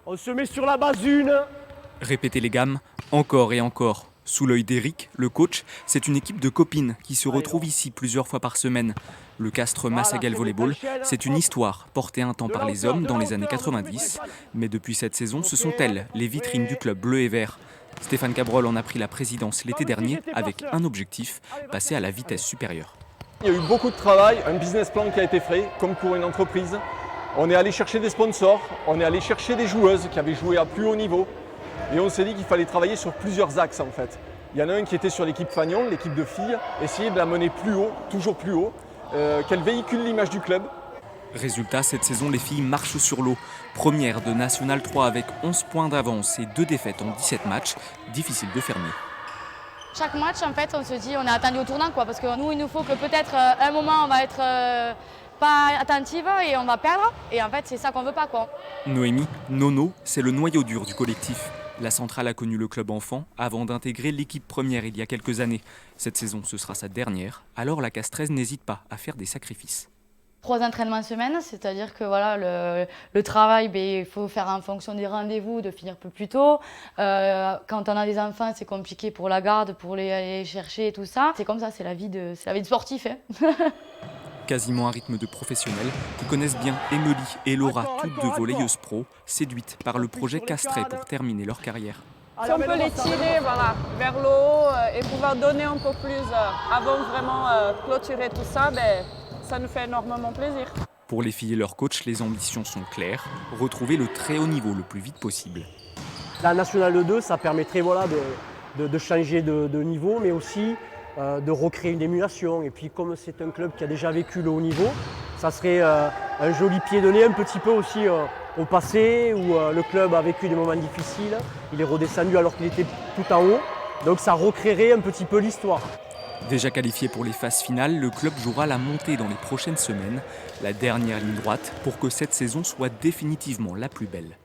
On se met sur la base 1. Répéter les gammes, encore et encore. Sous l'œil d'Éric, le coach, c'est une équipe de copines qui se retrouve ici plusieurs fois par semaine. Le Castres Massaguel Volleyball, c'est une histoire portée un temps par les hommes dans les années 90. Mais depuis cette saison, ce sont elles, les vitrines du club bleu et vert. Stéphane Cabrol en a pris la présidence l'été dernier avec un objectif, passer à la vitesse supérieure. Il y a eu beaucoup de travail, un business plan qui a été fait, comme pour une entreprise. On est allé chercher des sponsors, on est allé chercher des joueuses qui avaient joué à plus haut niveau. Et on s'est dit qu'il fallait travailler sur plusieurs axes en fait. Il y en a un qui était sur l'équipe Fagnon, l'équipe de filles, essayer de la mener plus haut, toujours plus haut, qu'elle véhicule l'image du club. Résultat, cette saison, les filles marchent sur l'eau. Première de National 3 avec 11 points d'avance et 2 défaites en 17 matchs. Difficile de faire mieux. Chaque match, en fait, on se dit on est attendu au tournant, parce que nous, il nous faut que peut-être un moment, on va être pas attentive et on va perdre. Et en fait, c'est ça qu'on veut pas, quoi. Noémie, Nono, c'est le noyau dur du collectif. La centrale a connu le club enfant avant d'intégrer l'équipe première il y a quelques années. Cette saison, ce sera sa dernière, alors la Castraise n'hésite pas à faire des sacrifices. 3 entraînements semaine, c'est-à-dire que voilà, le travail, il faut faire en fonction des rendez-vous, de finir un peu plus tôt. Quand on a des enfants, c'est compliqué pour la garde, pour les aller chercher et tout ça. C'est comme ça, c'est la vie de sportif. Hein. Quasiment un rythme de professionnels qui connaissent bien Émilie et Laura, toutes deux volleyeuses pro, séduites par le projet Castrais pour terminer leur carrière. Si on peut les tirer vers le haut et pouvoir donner un peu plus avant vraiment clôturer tout ça, ça nous fait énormément plaisir. Pour les filles et leurs coachs, les ambitions sont claires, retrouver le très haut niveau le plus vite possible. La Nationale 2, ça permettrait de changer de niveau, mais aussi de recréer une émulation. Et puis comme c'est un club qui a déjà vécu le haut niveau, ça serait un joli pied de nez un petit peu aussi au passé, où le club a vécu des moments difficiles. Il est redescendu alors qu'il était tout en haut. Donc ça recréerait un petit peu l'histoire. Déjà qualifié pour les phases finales, le club jouera la montée dans les prochaines semaines, la dernière ligne droite pour que cette saison soit définitivement la plus belle.